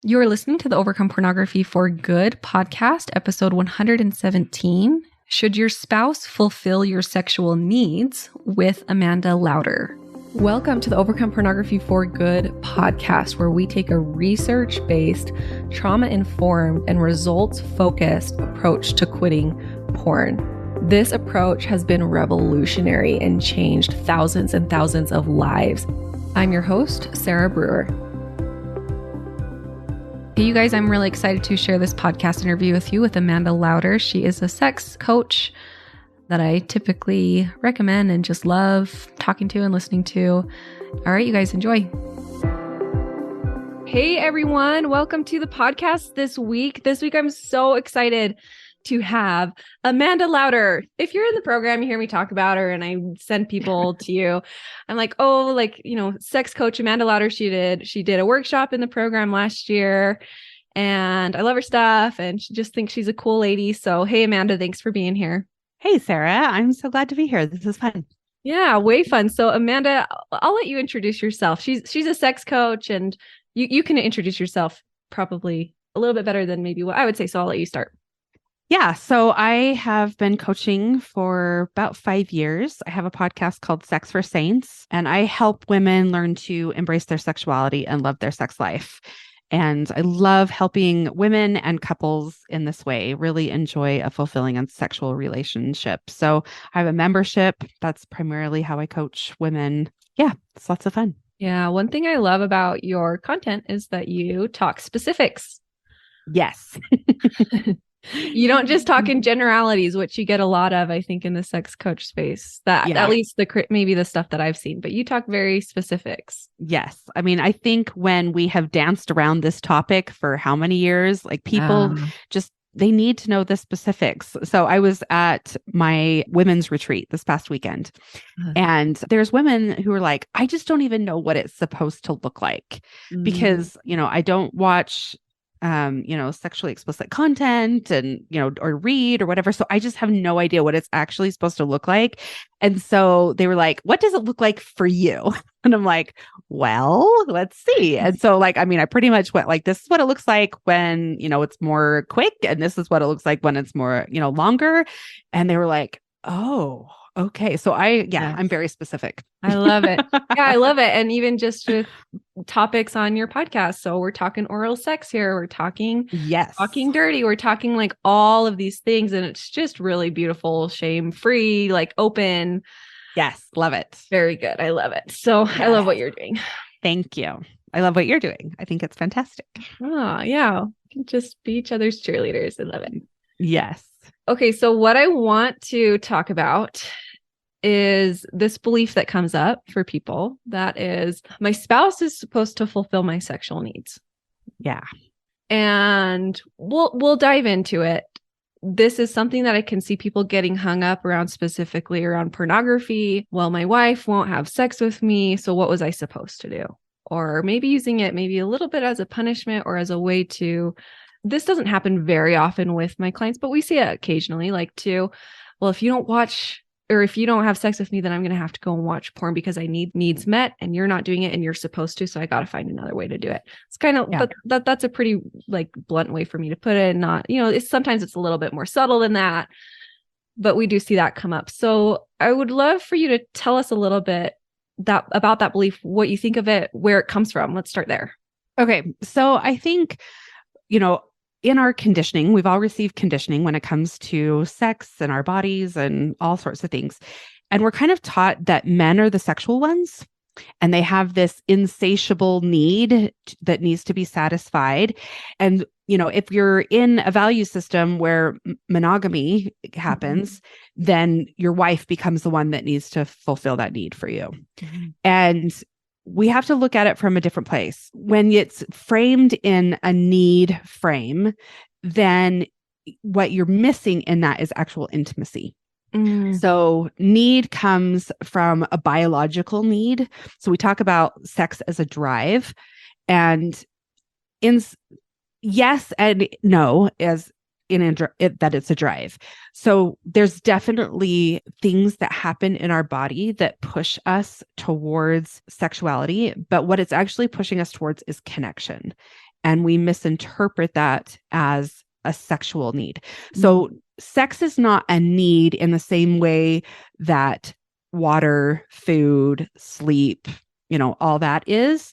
You're listening to the Overcome Pornography for Good podcast, episode 117. Should your spouse fulfill your sexual needs? With Amanda Louder. Welcome to the Overcome Pornography for Good podcast, where we take a research-based, trauma-informed, and results-focused approach to quitting porn. This approach has been revolutionary and changed thousands and thousands of lives. I'm your host, Sarah Brewer. Hey, you guys, I'm really excited to share this podcast interview with you with Amanda Louder. She is a sex coach that I typically recommend and just love talking to and listening to. All right, you guys enjoy. Hey, everyone. Welcome to the podcast this week. This week, I'm so excited to have Amanda Louder. If you're in the program, you hear me talk about her and I send people to you. I'm like, sex coach Amanda Louder. She did a workshop in the program last year and I love her stuff and she just thinks she's a cool lady. So, hey, Amanda, thanks for being here. Hey, Sarah, I'm so glad to be here. This is fun. Yeah, way fun. So, Amanda, I'll let you introduce yourself. She's a sex coach and you can introduce yourself probably a little bit better than maybe what I would say. So I'll let you start. Yeah, so I have been coaching for about 5 years. I have a podcast called Sex for Saints, and I help women learn to embrace their sexuality and love their sex life. And I love helping women and couples in this way really enjoy a fulfilling and sexual relationship. So I have a membership. That's primarily how I coach women. Yeah, it's lots of fun. Yeah, one thing I love about your content is that you talk specifics. Yes. You don't just talk in generalities, which you get a lot of, I think, in the sex coach space. At least maybe the stuff that I've seen, but you talk very specifics. Yes. I mean, I think when we have danced around this topic for how many years, like people they need to know the specifics. So I was at my women's retreat this past weekend, and there's women who are like, I just don't even know what it's supposed to look like because, I don't watch sexually explicit content and, or read or whatever. So I just have no idea what it's actually supposed to look like. And so they were like, what does it look like for you? And I'm like, well, let's see. And so I pretty much went like, this is what it looks like when, it's more quick. And this is what it looks like when it's more, longer. And they were like, oh, okay. So I'm very specific. I love it. Yeah, I love it. And even just with topics on your podcast. So we're talking oral sex here. We're talking talking dirty. We're talking like all of these things. And it's just really beautiful, shame-free, like open. Yes. Love it. Very good. I love it. So yes. I love what you're doing. Thank you. I love what you're doing. I think it's fantastic. Oh, yeah. We can just be each other's cheerleaders. I love it. Yes. Okay. So what I want to talk about is this belief that comes up for people that is, my spouse is supposed to fulfill my sexual needs. Yeah. And we'll dive into it. This is something that I can see people getting hung up around, specifically around pornography. Well, my wife won't have sex with me, so what was I supposed to do? Or maybe using it maybe a little bit as a punishment or as a way to, this doesn't happen very often with my clients, but we see it occasionally, well, if you don't watch or if you don't have sex with me, then I'm going to have to go and watch porn because I need needs met and you're not doing it and you're supposed to. So I got to find another way to do it. It's kind of, that's a pretty blunt way for me to put it. Not, sometimes it's a little bit more subtle than that, but we do see that come up. So I would love for you to tell us a little bit about that belief, what you think of it, where it comes from. Let's start there. Okay. So I think, in our conditioning, we've all received conditioning when it comes to sex and our bodies and all sorts of things. And we're kind of taught that men are the sexual ones and they have this insatiable need that needs to be satisfied. And, if you're in a value system where monogamy happens, then your wife becomes the one that needs to fulfill that need for you. And we have to look at it from a different place. When it's framed in a need frame, then what you're missing in that is actual intimacy. So need comes from a biological need. So we talk about sex as a drive, and yes and no as that it's a drive. So there's definitely things that happen in our body that push us towards sexuality, but what it's actually pushing us towards is connection. and we misinterpret that as a sexual need. So sex is not a need in the same way that water, food, sleep, all that is.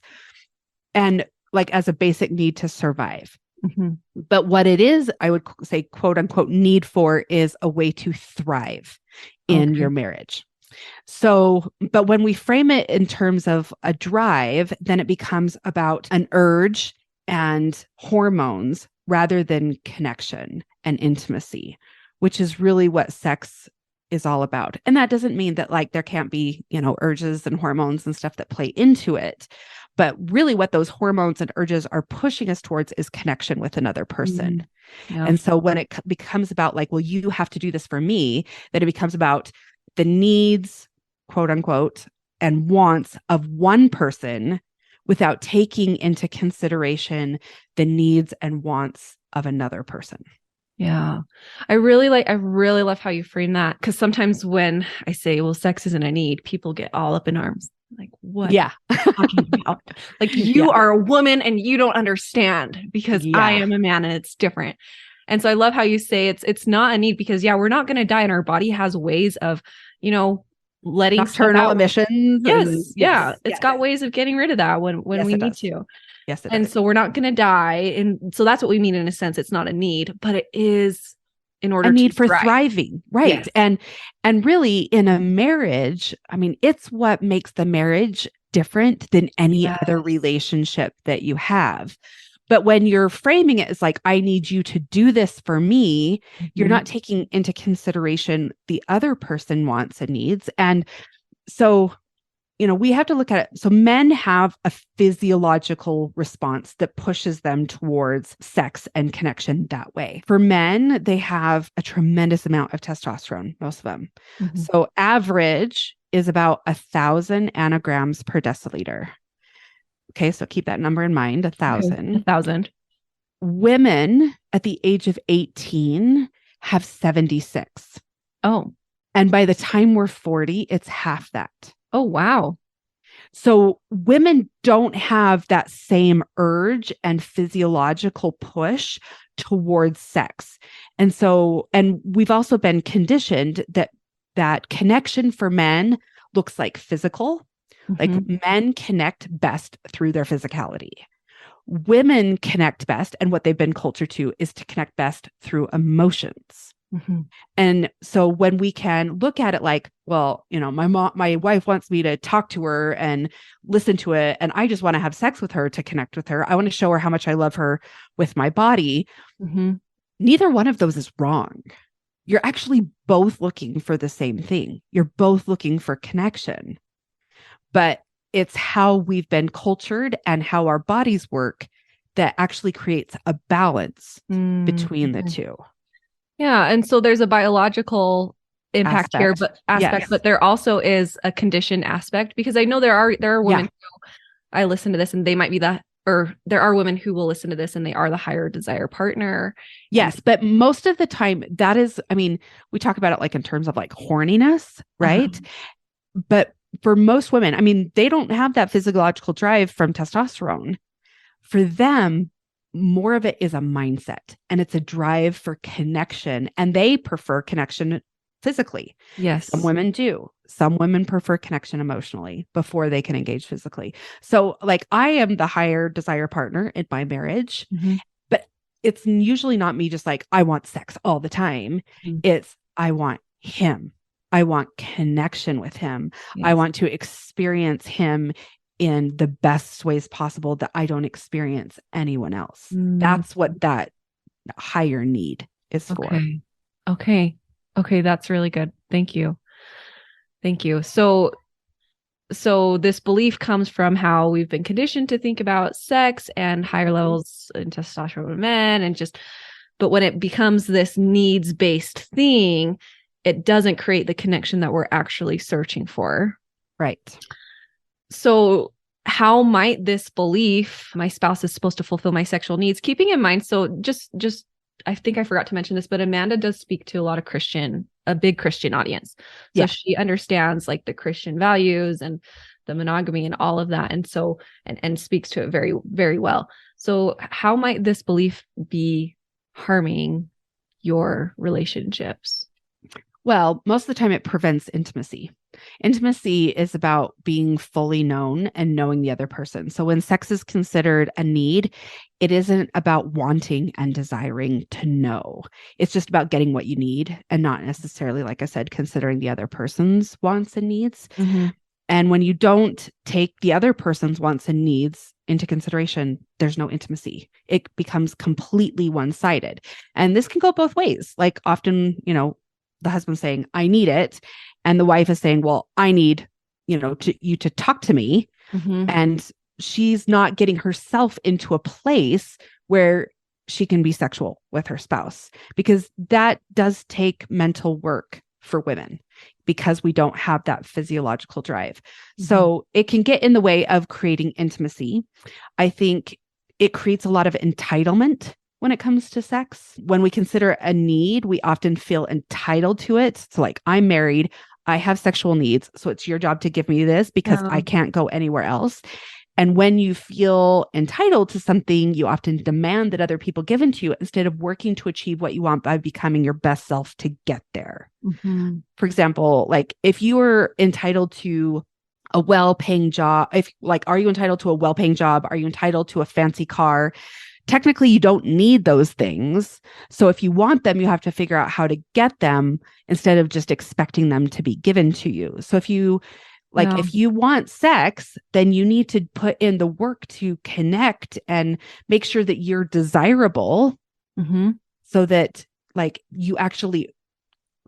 And like as a basic need to survive. Mm-hmm. But what it is, I would say, quote unquote, need for is a way to thrive in your marriage. So, but when we frame it in terms of a drive, then it becomes about an urge and hormones rather than connection and intimacy, which is really what sex is all about. And that doesn't mean that like there can't be, urges and hormones and stuff that play into it. But really what those hormones and urges are pushing us towards is connection with another person. Yeah. And so when it becomes about like, well, you have to do this for me, then it becomes about the needs, quote unquote, and wants of one person without taking into consideration the needs and wants of another person. Yeah. I really love how you frame that. Cause sometimes when I say, well, sex isn't a need, people get all up in arms. Like, what? Yeah. Like you are a woman and you don't understand because I am a man and it's different. And so I love how you say it's not a need because we're not going to die and our body has ways of, letting nocturnal emissions. Yes. It's got ways of getting rid of that when we need to. Yes, it and does. So we're not going to die. And so that's what we mean in a sense. It's not a need, but it is in order a need for thrive. thriving. Right. Yes. And really in a marriage, I mean, it's what makes the marriage different than any other relationship that you have. But when you're framing it as like, I need you to do this for me, you're not taking into consideration the other person wants and needs. And so, we have to look at it. So men have a physiological response that pushes them towards sex and connection that way. For men, they have a tremendous amount of testosterone, most of them. So average is about 1,000 nanograms per deciliter. Okay, so keep that number in mind, 1,000. 1,000. Women at the age of 18 have 76. Oh. And by the time we're 40, it's half that. Oh, wow. So women don't have that same urge and physiological push towards sex. And we've also been conditioned that connection for men looks like physical. Like men connect best through their physicality. Women connect best, and what they've been cultured to is to connect best through emotions. And so when we can look at it like, well, my wife wants me to talk to her and listen to it, and I just want to have sex with her to connect with her. I want to show her how much I love her with my body. Neither one of those is wrong. You're actually both looking for the same thing. You're both looking for connection. But it's how we've been cultured and how our bodies work that actually creates a balance between the two. Yeah. And so there's a biological impact here, but there also is a conditioned aspect because I know there are women who I listen to this and they might be there are women who will listen to this and they are the higher desire partner. Yes. But most of the time that is, we talk about it like in terms of like horniness, right? But for most women, they don't have that physiological drive from testosterone. For them, more of it is a mindset and it's a drive for connection, and they prefer connection physically. Yes. Some women do. Some women prefer connection emotionally before they can engage physically. So like I am the higher desire partner in my marriage, but it's usually not me just like, I want sex all the time. It's, I want him. I want connection with him. I want to experience him in the best ways possible that I don't experience anyone else. That's what that higher need is for. Okay. That's really good. Thank you. So this belief comes from how we've been conditioned to think about sex and higher levels in testosterone in men but when it becomes this needs-based thing, it doesn't create the connection that we're actually searching for. Right. So how might this belief, my spouse is supposed to fulfill my sexual needs, keeping in mind, so just I think I forgot to mention this, but Amanda does speak to a big Christian audience. So she understands like the Christian values and the monogamy and all of that. And so, and speaks to it very, very well. So how might this belief be harming your relationships? Well, most of the time it prevents intimacy. Intimacy is about being fully known and knowing the other person. So when sex is considered a need, it isn't about wanting and desiring to know. It's just about getting what you need and not necessarily, like I said, considering the other person's wants and needs. Mm-hmm. And when you don't take the other person's wants and needs into consideration, there's no intimacy. It becomes completely one-sided. And this can go both ways. Like often, the husband saying, I need it. And the wife is saying, well, I need, you to talk to me. Mm-hmm. And she's not getting herself into a place where she can be sexual with her spouse, because that does take mental work for women because we don't have that physiological drive. Mm-hmm. So it can get in the way of creating intimacy. I think it creates a lot of entitlement when it comes to sex. When we consider a need, we often feel entitled to it. So like, I'm married, I have sexual needs, so it's your job to give me this because I can't go anywhere else. And when you feel entitled to something, you often demand that other people give into you instead of working to achieve what you want by becoming your best self to get there. Mm-hmm. For example, like if you were entitled to a well-paying job, are you entitled to a well-paying job? Are you entitled to a fancy car? Technically, you don't need those things. So if you want them, you have to figure out how to get them instead of just expecting them to be given to you. So if you want sex, then you need to put in the work to connect and make sure that you're desirable, mm-hmm. so that like you actually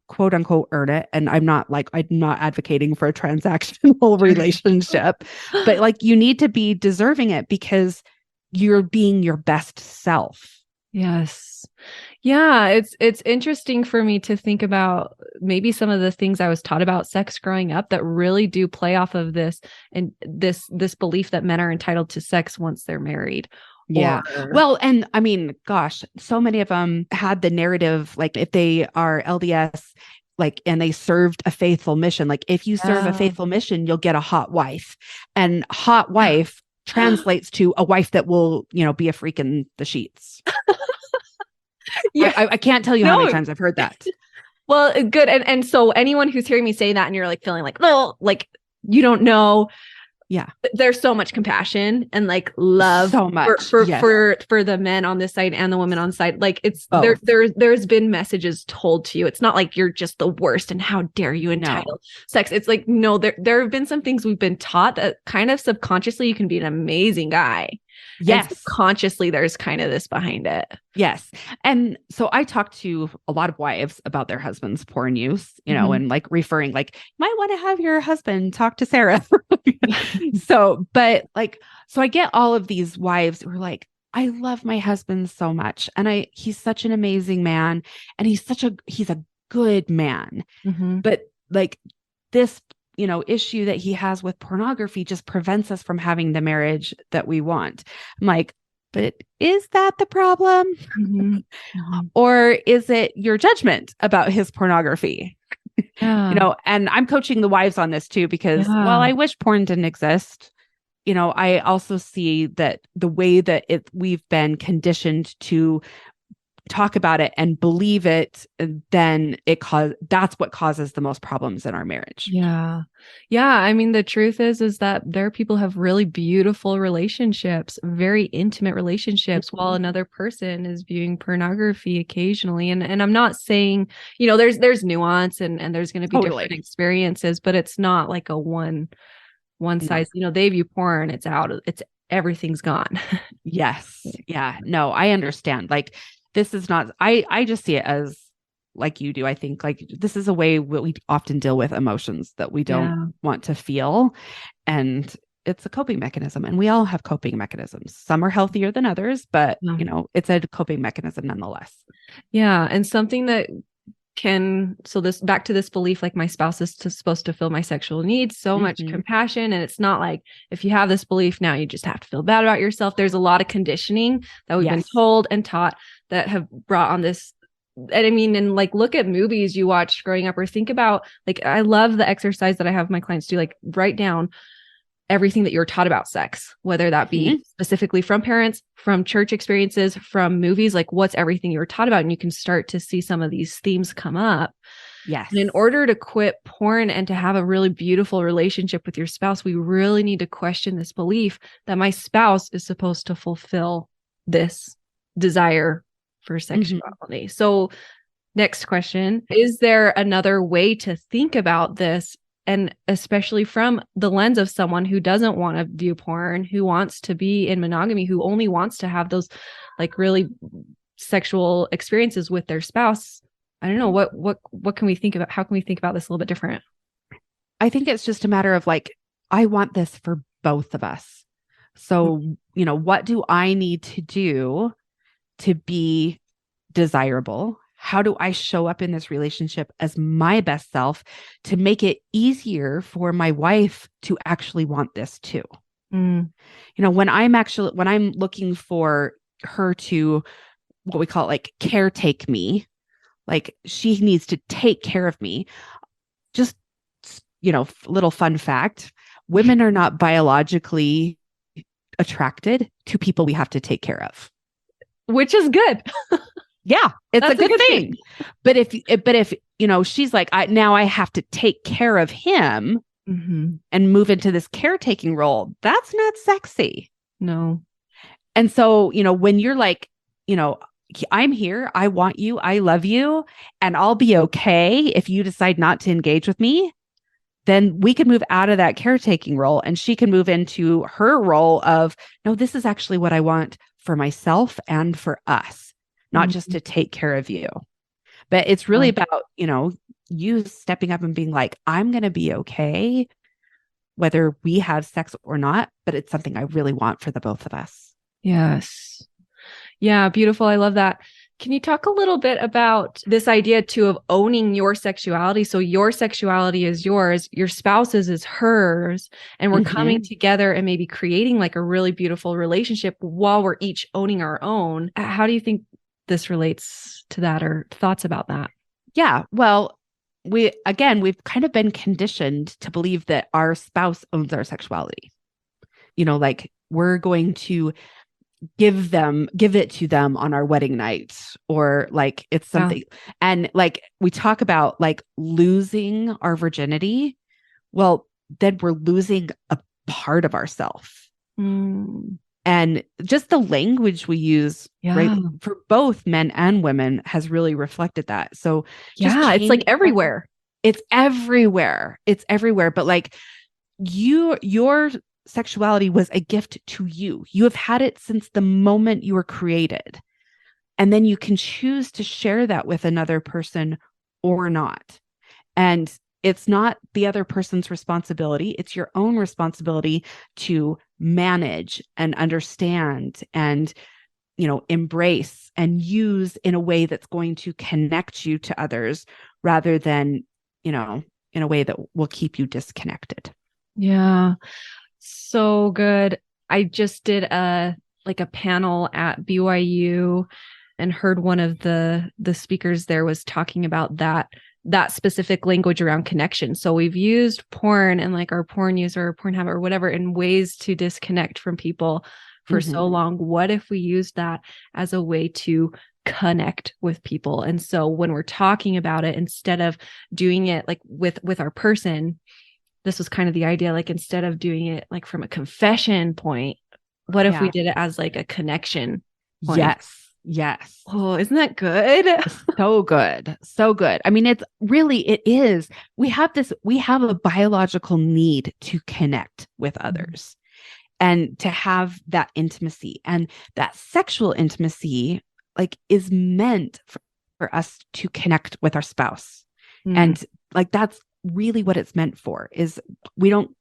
quote unquote earn it. And I'm not advocating for a transactional relationship, but like you need to be deserving it because you're being your best self. Yes. Yeah, it's interesting for me to think about maybe some of the things I was taught about sex growing up that really do play off of this and this belief that men are entitled to sex once they're married. Yeah. Well, and I mean, gosh, so many of them had the narrative, like if they are LDS, like, and they served a faithful mission, like if you serve a faithful mission, you'll get a hot wife, and hot wife translates to a wife that will, be a freak in the sheets. Yeah. I can't tell you how many times I've heard that. Well, good. And so anyone who's hearing me say that and you're like feeling like, oh, like you don't know. Yeah. There's so much compassion and like love so much for the men on this side and the women on the side. Like it's there's been messages told to you. It's not like you're just the worst and how dare you entitle sex. It's like, no, there have been some things we've been taught that kind of subconsciously you can be an amazing guy. Yes. And consciously there's kind of this behind it. Yes. And so I talked to a lot of wives about their husband's porn use, mm-hmm. and like referring, like, you might want to have your husband talk to Sarah. So I get all of these wives who are like, I love my husband so much. And he's such an amazing man. And he's a good man. Mm-hmm. But like this, issue that he has with pornography just prevents us from having the marriage that we want. I'm like, but is that the problem? Mm-hmm. Mm-hmm. Or is it your judgment about his pornography? Yeah. And I'm coaching the wives on this too, because while I wish porn didn't exist, I also see that the way that we've been conditioned to talk about it and believe it, then that's what causes the most problems in our marriage. Yeah. Yeah. I mean, the truth is that there are people who have really beautiful relationships, very intimate relationships, mm-hmm. while another person is viewing pornography occasionally. And I'm not saying, there's nuance and there's going to be different experiences, but it's not like a one size, they view porn, it's out, everything's gone. Yes. Yeah. No, I understand. Like, this is not, I just see it as like you do. I think like this is a way we often deal with emotions that we don't want to feel. And it's a coping mechanism, and we all have coping mechanisms. Some are healthier than others, but it's a coping mechanism nonetheless. Yeah. And something that back to this belief, like my spouse is supposed to fill my sexual needs, so mm-hmm. much compassion. And it's not like if you have this belief now, you just have to feel bad about yourself. There's a lot of conditioning that we've been told and taught that have brought on this. And I mean, and like, look at movies you watch growing up, or think about, like, I love the exercise that I have my clients do, like write down everything that you're taught about sex, whether that be specifically from parents, from church experiences, from movies, like what's everything you were taught about. And you can start to see some of these themes come up. Yes. And in order to quit porn and to have a really beautiful relationship with your spouse, we really need to question this belief that my spouse is supposed to fulfill this desire for sexuality. So next question, is there another way to think about this? And especially from the lens of someone who doesn't want to view porn, who wants to be in monogamy, who only wants to have those like really sexual experiences with their spouse. I don't know, what can we think about? How can we think about this a little bit different? I think it's just a matter of like, I want this for both of us. So, you know, what do I need to do to be desirable? How do I show up in this relationship as my best self to make it easier for my wife to actually want this too? You know, when I'm looking for her to, what we call it, like caretake me, like she needs to take care of me. Just, you know, little fun fact, women are not biologically attracted to people we have to take care of. Which is good. Yeah, it's a good thing. But if you know, she's like, now I have to take care of him and move into this caretaking role, that's not sexy. No. And so, you know, when you're like, you know, I'm here, I want you, I love you, and I'll be okay if you decide not to engage with me, then we can move out of that caretaking role and she can move into her role of, no, this is actually what I want for myself and for us, not just to take care of you. But it's really about, you know, you stepping up and being like, I'm going to be okay, whether we have sex or not, but it's something I really want for the both of us. Yes. Yeah, beautiful. I love that. Can you talk a little bit about this idea too of owning your sexuality? So your sexuality is yours, your spouse's is hers, and we're coming together and maybe creating like a really beautiful relationship while we're each owning our own. How do you think this relates to that, or thoughts about that? Yeah, well, we've kind of been conditioned to believe that our spouse owns our sexuality. You know, like we're going to give it to them on our wedding night, or like it's something. And like we talk about like losing our virginity. Well, then we're losing a part of ourselves. And just the language we use, right, for both men and women has really reflected that. So it's like everywhere. It's everywhere. It's everywhere. But like your sexuality was a gift to you. You have had it since the moment you were created. And then you can choose to share that with another person or not. And it's not the other person's responsibility. It's your own responsibility to manage and understand and, you know, embrace and use in a way that's going to connect you to others rather than, you know, in a way that will keep you disconnected. Yeah. So good. I just did a panel at BYU and heard one of the speakers there was talking about that specific language around connection. So we've used porn and like our porn user or porn habit or whatever in ways to disconnect from people for so long. What if we use that as a way to connect with people? And so when we're talking about it, instead of doing it like with our person, this was kind of the idea, like instead of doing it like from a confession point, what if we did it as like a connection point? Yes. Oh, isn't that good? So good. So good. I mean, it is. We have a biological need to connect with others and to have that intimacy, and that sexual intimacy like is meant for us to connect with our spouse. And like, that's really what it's meant for. Is we don't,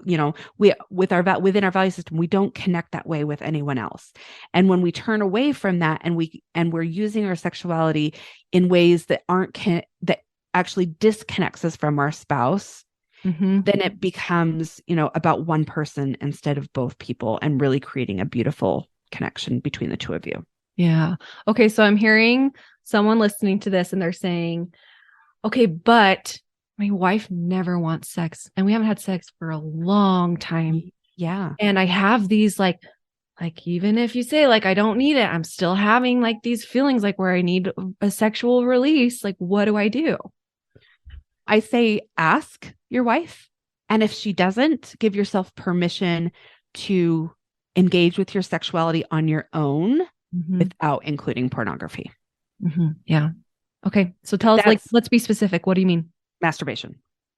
you know, within our value system, we don't connect that way with anyone else. And when we turn away from that and we're using our sexuality in ways that that actually disconnects us from our spouse, then it becomes, you know, about one person instead of both people, and really creating a beautiful connection between the two of you. Yeah. Okay. So I'm hearing someone listening to this and they're saying, okay, but my wife never wants sex and we haven't had sex for a long time. Yeah. And I have these like even if you say like I don't need it, I'm still having like these feelings like where I need a sexual release. Like, what do I do? I say ask your wife. And if she doesn't, give yourself permission to engage with your sexuality on your own without including pornography. Yeah. Okay. So tell us, like, let's be specific. What do you mean? Masturbation.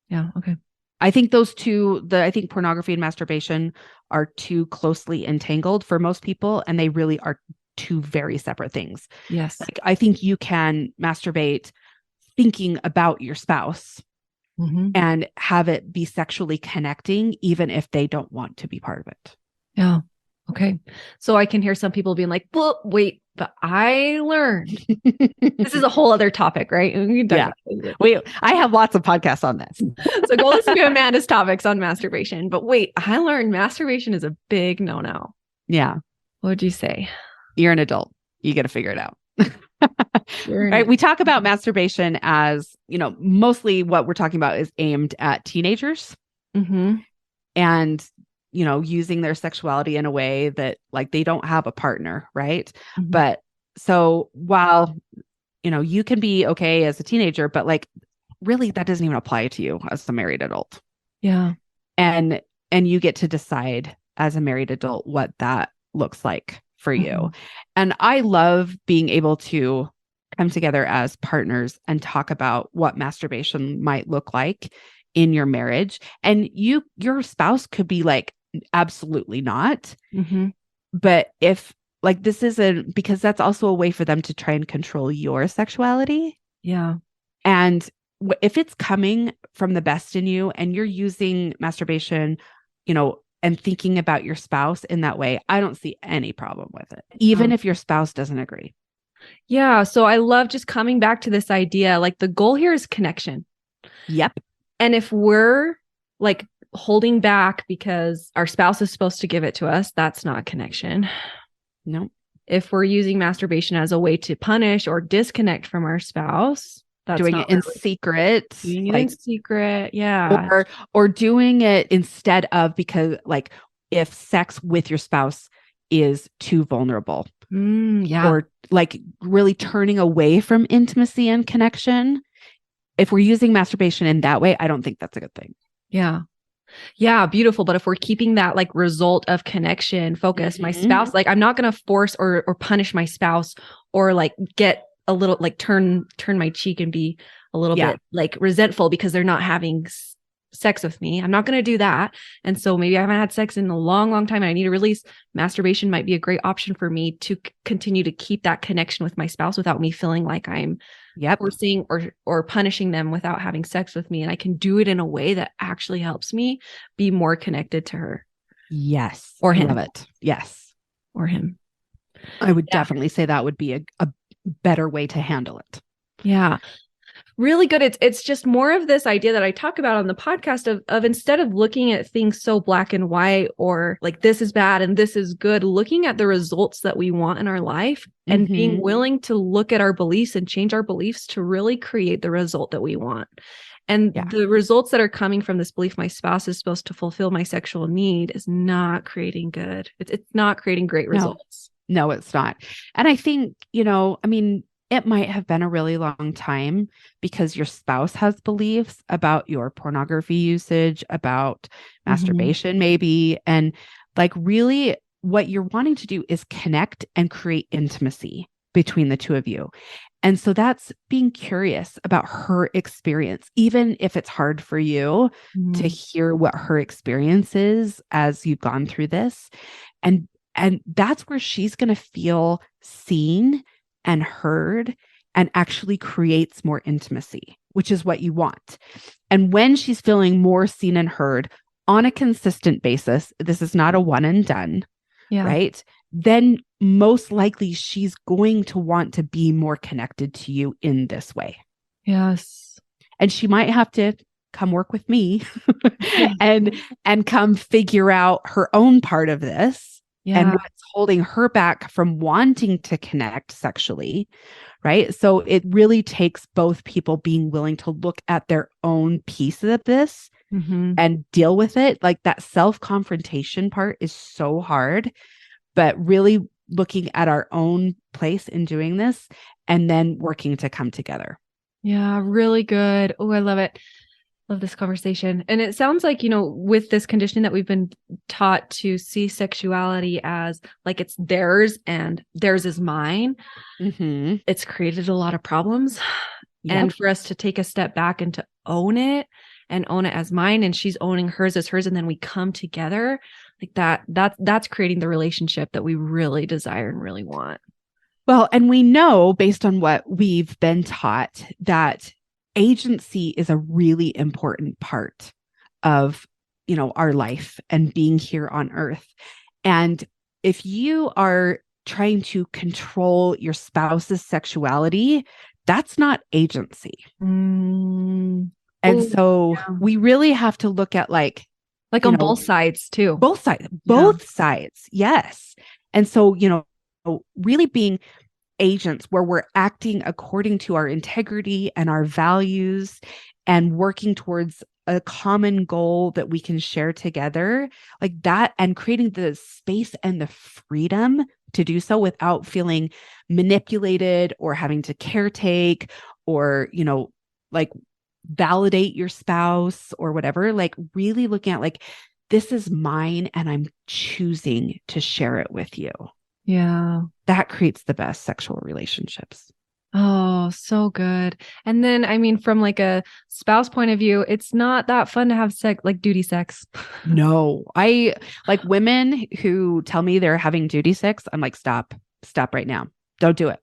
Yeah. Okay. I think those two, I think pornography and masturbation are too closely entangled for most people, and they really are two very separate things. Yes. Like, I think you can masturbate thinking about your spouse and have it be sexually connecting, even if they don't want to be part of it. Yeah. Okay. So I can hear some people being like, well, wait, but I learned. This is a whole other topic, right? Yeah. I have lots of podcasts on this. So go listen to Amanda's topics on masturbation. But wait, I learned masturbation is a big no-no. Yeah. What would you say? You're an adult. You got to figure it out. Right. We talk about masturbation as, mostly what we're talking about is aimed at teenagers and, using their sexuality in a way that like they don't have a partner. Right. But so while, you can be okay as a teenager, but like really that doesn't even apply to you as a married adult. Yeah. And you get to decide as a married adult what that looks like for you. And I love being able to come together as partners and talk about what masturbation might look like in your marriage. And your spouse could be like, absolutely not. But if like, this isn't, because that's also a way for them to try and control your sexuality. Yeah. And if it's coming from the best in you and you're using masturbation, and thinking about your spouse in that way, I don't see any problem with it, even if your spouse doesn't agree. Yeah. So I love just coming back to this idea, like the goal here is connection. Yep. And if we're like holding back because our spouse is supposed to give it to us, that's not connection. No. If we're using masturbation as a way to punish or disconnect from our spouse, that's doing it in secret. Doing it in secret. Yeah. Or doing it instead of, because like if sex with your spouse is too vulnerable. Yeah. Or like really turning away from intimacy and connection. If we're using masturbation in that way, I don't think that's a good thing. Yeah. Yeah, beautiful. But if we're keeping that like result of connection focus, my spouse, like I'm not going to force or punish my spouse or like get a little like turn my cheek and be a little bit like resentful because they're not having sex with me. I'm not going to do that. And so maybe I haven't had sex in a long, long time and I need to release. Masturbation might be a great option for me to continue to keep that connection with my spouse without me feeling like I'm forcing or punishing them without having sex with me. And I can do it in a way that actually helps me be more connected to her. Yes. Or him. Love it. Yes. Or him. I would definitely say that would be a better way to handle it. Yeah. Really good. It's just more of this idea that I talk about on the podcast of instead of looking at things so black and white or like this is bad and this is good, looking at the results that we want in our life and being willing to look at our beliefs and change our beliefs to really create the result that we want. And the results that are coming from this belief, my spouse is supposed to fulfill my sexual need, is not creating good. It's not creating great results. No, it's not. And I think, it might have been a really long time because your spouse has beliefs about your pornography usage, about masturbation, maybe. And like really what you're wanting to do is connect and create intimacy between the two of you. And so that's being curious about her experience, even if it's hard for you to hear what her experience is as you've gone through this. And that's where she's going to feel seen and heard and actually creates more intimacy, which is what you want. And when she's feeling more seen and heard on a consistent basis, this is not a one and done, right? Then most likely she's going to want to be more connected to you in this way. Yes. And she might have to come work with me and come figure out her own part of this and Yeah. what's holding her back from wanting to connect sexually, right? So it really takes both people being willing to look at their own piece of this Mm-hmm. and deal with it. Like that self-confrontation part is so hard, but really looking at our own place in doing this and then working to come together. Yeah, really good. Oh, I love it. Love this conversation. And it sounds like, with this conditioning that we've been taught to see sexuality as like it's theirs and theirs is mine, Mm-hmm. it's created a lot of problems. Yep. And for us to take a step back and to own it and own it as mine, and she's owning hers as hers, and then we come together like that's creating the relationship that we really desire and really want. Well, and we know based on what we've been taught that agency is a really important part of, our life and being here on earth. And if you are trying to control your spouse's sexuality, that's not agency. Mm. And Ooh, so yeah. we really have to look at like On both sides too. both sides, Yeah. both sides. Yes. And so, really being agents where we're acting according to our integrity and our values and working towards a common goal that we can share together like that, and creating the space and the freedom to do so without feeling manipulated or having to caretake or, like validate your spouse or whatever, like really looking at like, this is mine and I'm choosing to share it with you. Yeah. That creates the best sexual relationships. Oh, so good. And then, I mean, from like a spouse point of view, it's not that fun to have sex, like duty sex. No, I like women who tell me they're having duty sex. I'm like, stop right now. Don't do it.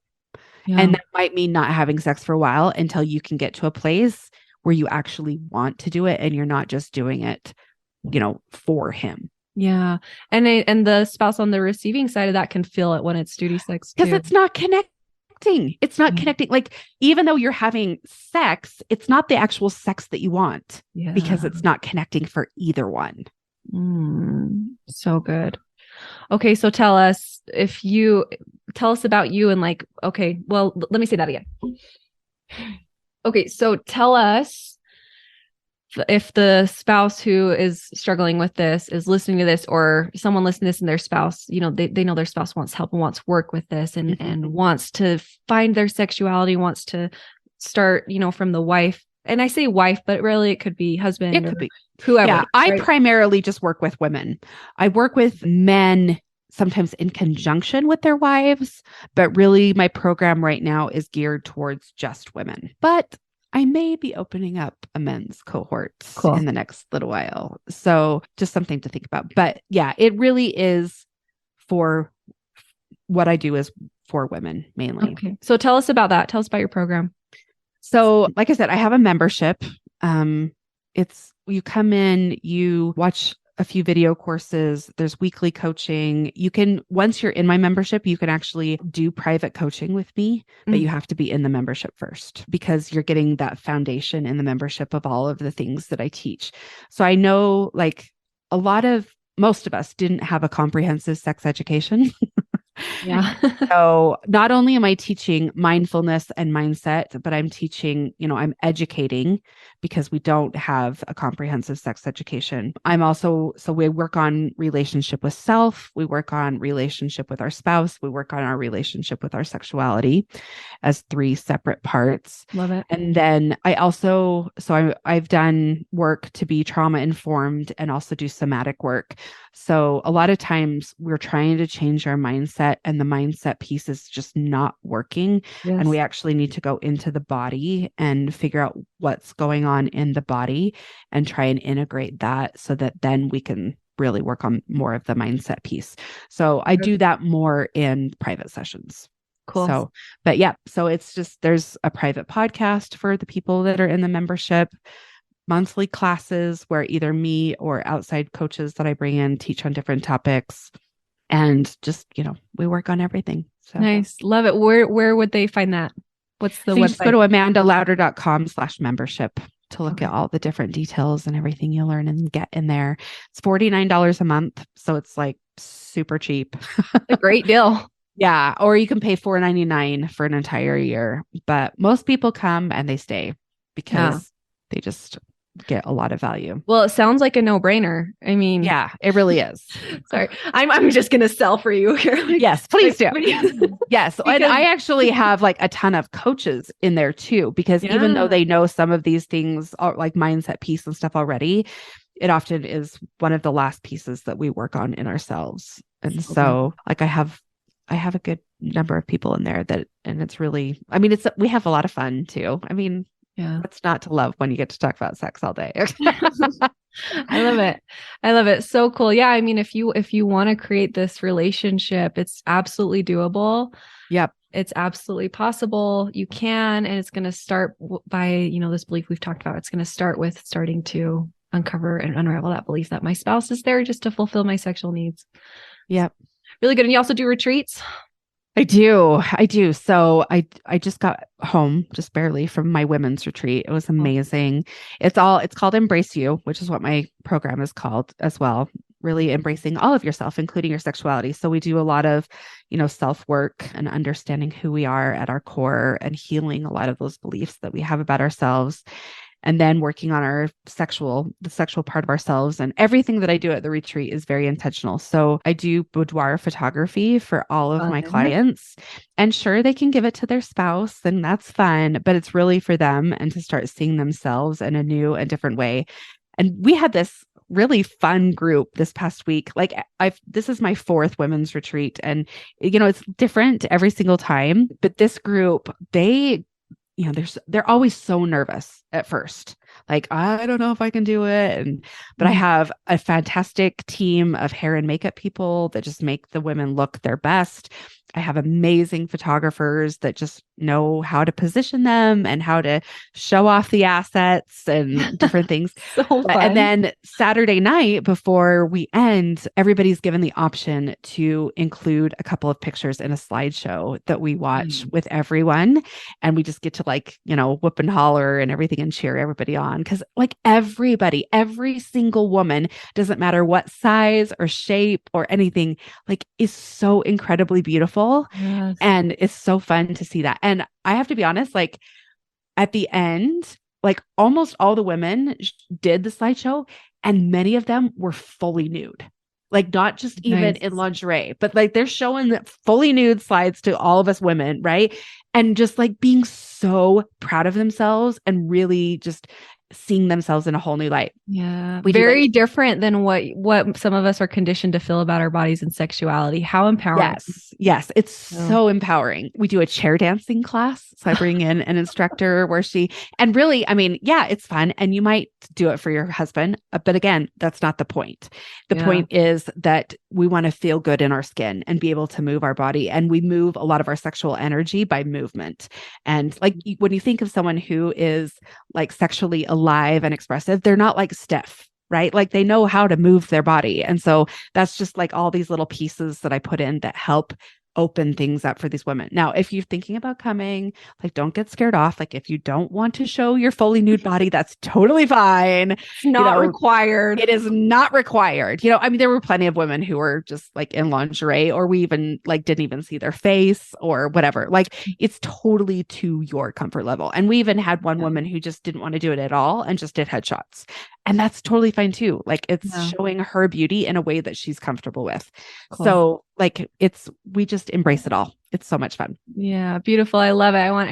Yeah. And that might mean not having sex for a while until you can get to a place where you actually want to do it and you're not just doing it, for him. Yeah. And the spouse on the receiving side of that can feel it when it's duty sex Because too. it's not connecting. It's not Yeah. connecting. Like, even though you're having sex, it's not the actual sex that you want because Yeah. it's not connecting for either one. So good. Okay, so tell us about you and like, okay, well, let me say that again. Okay, so tell us if the spouse who is struggling with this is listening to this, or someone listening to this and their spouse, they know their spouse wants help and wants work with this and wants to find their sexuality, wants to start, from the wife. And I say wife, but really it could be husband It or could be. whoever. Yeah, I right? primarily just work with women. I work with men sometimes in conjunction with their wives, but really my program right now is geared towards just women. But I may be opening up a men's cohort Cool. in the next little while. So just something to think about. But yeah, it really is for what I do is for women mainly. Okay. So tell us about that. Tell us about your program. So, like I said, I have a membership. It's you come in, you watch a few video courses, there's weekly coaching. You can, once you're in my membership, you can actually do private coaching with me, but you have to be in the membership first because you're getting that foundation in the membership of all of the things that I teach. So I know like most of us didn't have a comprehensive sex education. Yeah. So not only am I teaching mindfulness and mindset, but I'm teaching, I'm educating because we don't have a comprehensive sex education. So we work on relationship with self, we work on relationship with our spouse, we work on our relationship with our sexuality as 3 separate parts. Love it. And then I've done work to be trauma informed and also do somatic work. So a lot of times we're trying to change our mindset and the mindset piece is just not working. Yes. And we actually need to go into the body and figure out what's going on in the body and try and integrate that so that then we can really work on more of the mindset piece. So I do that more in private sessions. Cool. So, but yeah, so it's just, there's a private podcast for the people that are in the membership, monthly classes where either me or outside coaches that I bring in teach on different topics, and just, we work on everything. So nice. Love it. Where would they find that? What's the so you website? just go to amandalauder.com/membership to look at all the different details and everything you learn and get in there. It's $49 a month. So it's like super cheap. A great deal. Yeah. Or you can pay $4.99 for an entire year. But most people come and they stay because they just get a lot of value. Well, it sounds like a no-brainer. I mean, yeah, it really is. Sorry, I'm just gonna sell for you here. Yes, please do. Yes. Because, and I actually have like a ton of coaches in there too, because even though they know some of these things are like mindset piece and stuff already, it often is one of the last pieces that we work on in ourselves. And so like I have a good number of people in there and it's really, I mean, we have a lot of fun too. I mean, what's not to love when you get to talk about sex all day? I love it. I love it. So cool. Yeah. I mean, if you want to create this relationship, it's absolutely doable. Yep. It's absolutely possible. You can, and it's going to start by, this belief we've talked about. It's going to start with starting to uncover and unravel that belief that my spouse is there just to fulfill my sexual needs. Yep. Really good. And you also do retreats? I do. So I just got home just barely from my women's retreat. It was amazing. It's called Embrace You, which is what my program is called as well. Really embracing all of yourself, including your sexuality. So we do a lot of, self-work and understanding who we are at our core and healing a lot of those beliefs that we have about ourselves. And then working on the sexual part of ourselves. And everything that I do at the retreat is very intentional. So I do boudoir photography for all of my clients. And sure, they can give it to their spouse and that's fun, but it's really for them and to start seeing themselves in a new and different way. And we had this really fun group this past week. Like this is my 4th women's retreat and, it's different every single time, but this group, they're always so nervous at first. Like, I don't know if I can do it. But I have a fantastic team of hair and makeup people that just make the women look their best. I have amazing photographers that just know how to position them and how to show off the assets and different things. So fun. And then Saturday night before we end, everybody's given the option to include a couple of pictures in a slideshow that we watch with everyone. And we just get to whoop and holler and everything and cheer everybody on. Cause every single woman, doesn't matter what size or shape or anything, is so incredibly beautiful. Yes. And it's so fun to see that. And I have to be honest, at the end, almost all the women did the slideshow and many of them were fully nude. Not just even in lingerie, but they're showing fully nude slides to all of us women. Right. And just being so proud of themselves and really just seeing themselves in a whole new light. Yeah. Very different than what some of us are conditioned to feel about our bodies and sexuality. How empowering. Yes. It's so empowering. We do a chair dancing class. So I bring in an instructor and really, I mean, it's fun and you might do it for your husband. But again, that's not the point. The point is that we want to feel good in our skin and be able to move our body. And we move a lot of our sexual energy by movement. And when you think of someone who is sexually alive and expressive, they're not stiff, right? They know how to move their body. And so that's just all these little pieces that I put in that help open things up for these women. Now, if you're thinking about coming, don't get scared off. If you don't want to show your fully nude body, that's totally fine. It's not required. It is not required. I mean, there were plenty of women who were just in lingerie, or we even didn't even see their face or whatever. It's totally to your comfort level. And we even had one woman who just didn't want to do it at all and just did headshots. And that's totally fine too. It's showing her beauty in a way that she's comfortable with. Cool. So we just embrace it all. It's so much fun. Yeah. Beautiful. I love it. I want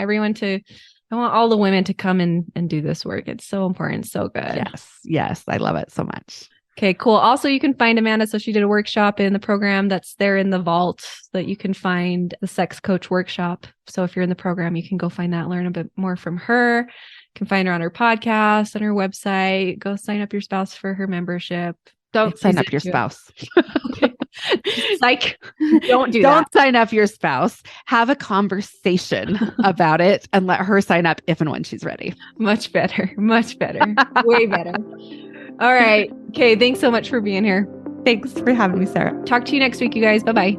all the women to come and do this work. It's so important. So good. Yes. I love it so much. Okay, cool. Also, you can find Amanda. So she did a workshop in the program that's there in the vault that you can find the sex coach workshop. So if you're in the program, you can go find that, learn a bit more from her. You can find her on her podcast, on her website. Go sign up your spouse for her membership. Don't sign up your spouse. Don't do that. Don't sign up your spouse. Have a conversation about it and let her sign up if and when she's ready. Much better. Way better. All right. Okay. Thanks so much for being here. Thanks for having me, Sarah. Talk to you next week, you guys. Bye-bye.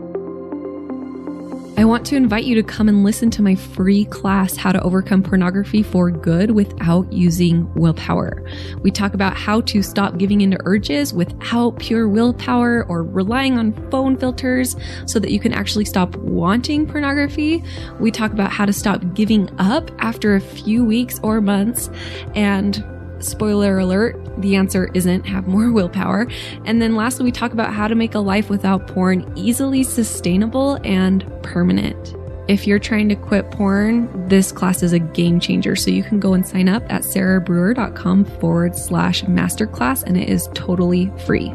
I want to invite you to come and listen to my free class, How to Overcome Pornography for Good Without Using Willpower. We talk about how to stop giving into urges without pure willpower or relying on phone filters so that you can actually stop wanting pornography. We talk about how to stop giving up after a few weeks or months. And spoiler alert, the answer isn't have more willpower. And then lastly, we talk about how to make a life without porn easily sustainable and permanent. If you're trying to quit porn, this class is a game changer. So you can go and sign up at sarahbrewer.com/masterclass, and it is totally free.